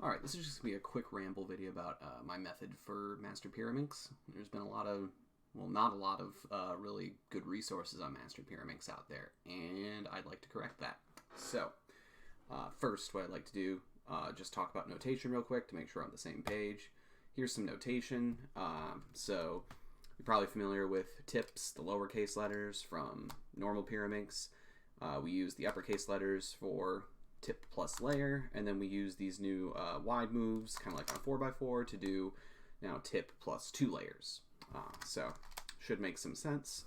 Alright, this is just going to be a quick ramble video about my method for Master Pyraminx. There's been a lot of, well, not a lot of really good resources on Master Pyraminx out there, and I'd like to correct that. So, first, what I'd like to do, just talk about notation real quick to make sure I'm on the same page. Here's some notation. So, you're probably familiar with tips, the lowercase letters from normal Pyraminx. We use the uppercase letters for tip plus layer, and then we use these new wide moves, kind of like on 4x4, to do now tip plus 2 layers. So should make some sense.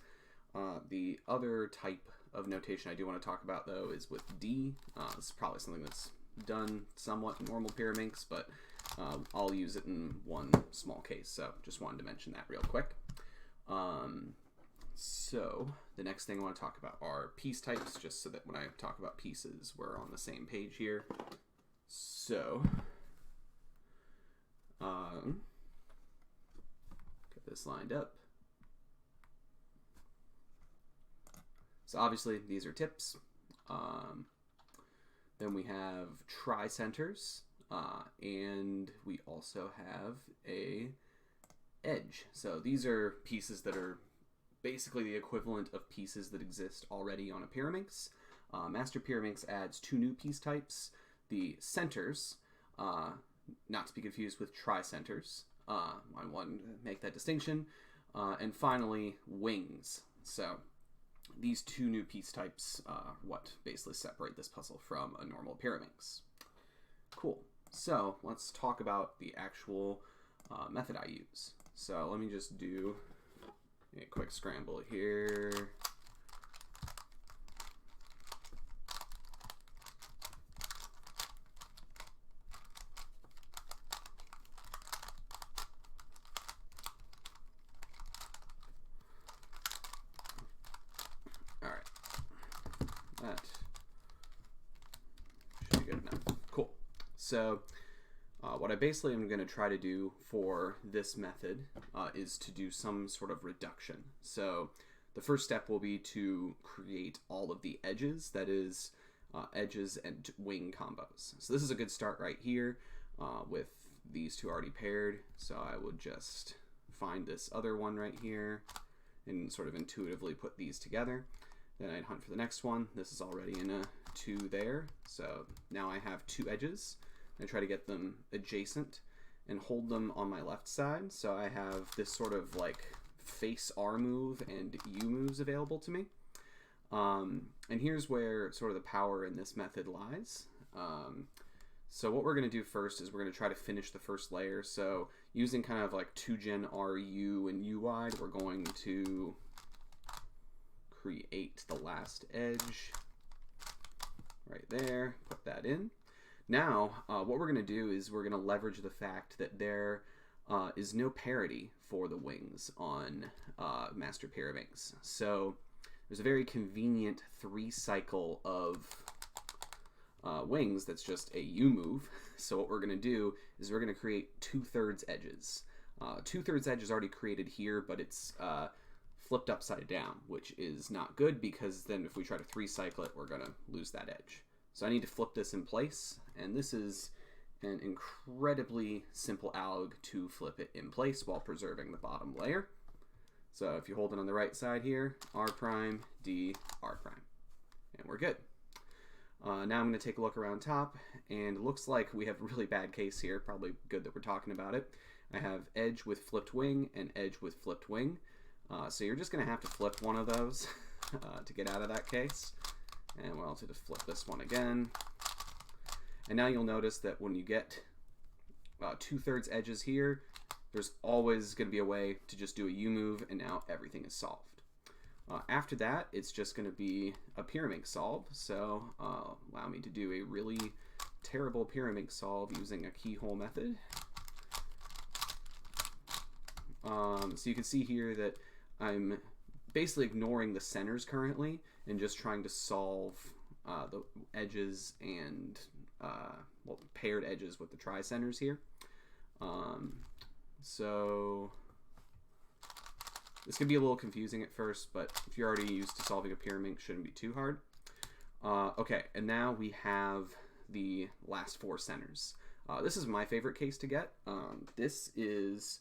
The other type of notation I do want to talk about, though, is with D. This is probably something that's done somewhat in normal Pyraminx, but I'll use it in one small case, so just wanted to mention that real quick. So the next thing I want to talk about are piece types, just so that when I talk about pieces, we're on the same page here. So get this lined up. So obviously these are tips. Then we have tricenters, and we also have a edge. So these are pieces that are basically the equivalent of pieces that exist already on a Pyraminx. Master Pyraminx adds 2 new piece types. The centers, not to be confused with tricenters. I want to make that distinction. And finally, wings. So these 2 new piece types are what basically separate this puzzle from a normal Pyraminx. Cool. So let's talk about the actual method I use. So let me just do a quick scramble here. All right, that should be good enough. Cool. So what I basically am going to try to do for this method is to do some sort of reduction. So the first step will be to create all of the edges, that is, edges and wing combos. So this is a good start right here with these 2 already paired. So I would just find this other one right here and sort of intuitively put these together. Then I'd hunt for the next one. This is already in a 2 there. So now I have 2 edges. I try to get them adjacent and hold them on my left side. So I have this sort of like face R move and U moves available to me. And here's where sort of the power in this method lies. So what we're going to do first is we're going to try to finish the first layer. So using kind of like 2gen RU and U wide, we're going to create the last edge right there, put that in. Now, what we're going to do is we're going to leverage the fact that there is no parity for the wings on Master Pyraminx. So there's a very convenient 3 cycle of wings that's just a U move. So what we're going to do is we're going to create 2/3 edges. 2/3 edge is already created here, but it's flipped upside down, which is not good because then if we try to 3 cycle it, we're going to lose that edge. So I need to flip this in place, and this is an incredibly simple alg to flip it in place while preserving the bottom layer. So if you hold it on the right side here, R prime, D, R prime, and we're good. Now I'm going to take a look around top, and it looks like we have a really bad case here, probably good that we're talking about it. I have edge with flipped wing and edge with flipped wing. So you're just going to have to flip one of those to get out of that case. And we'll also just flip this one again. And now you'll notice that when you get 2/3 edges here, there's always going to be a way to just do a U move, and now everything is solved. After that, it's just going to be a Pyraminx solve. So allow me to do a really terrible Pyraminx solve using a keyhole method. So you can see here that I'm basically ignoring the centers currently and just trying to solve the edges and well, paired edges with the tricenters here. So this can be a little confusing at first, but if you're already used to solving a Pyraminx, it shouldn't be too hard. Okay, and now we have the last 4 centers. This is my favorite case to get. This is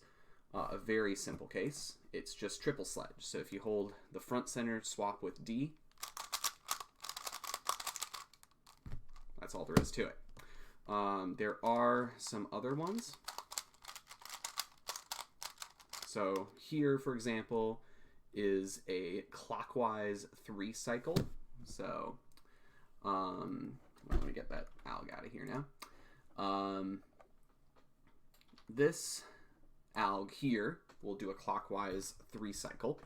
a very simple case. It's just triple sledge. So if you hold the front center swap with D, that's all there is to it. There are some other ones. So here, for example, is a clockwise 3-cycle. So well, let me get that alg out of here now. This alg here will do a clockwise 3-cycle.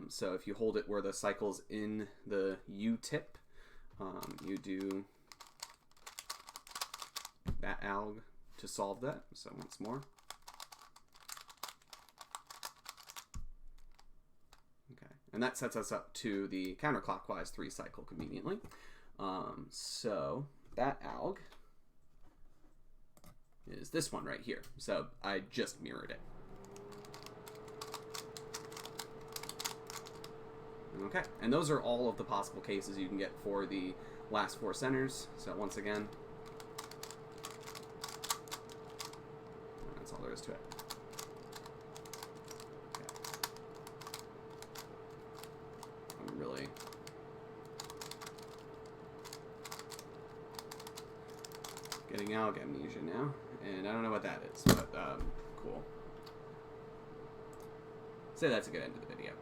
So if you hold it where the cycle's in the U tip, you do that alg to solve that. So once more. Okay, and that sets us up to the counterclockwise 3-cycle conveniently. So that alg is this one right here. So I just mirrored it. Okay, and those are all of the possible cases you can get for the last 4 centers. So once again, that's all there is to it. Okay. I'm really getting alg amnesia now, and I don't know what that is, but cool. So that's a good end to the video.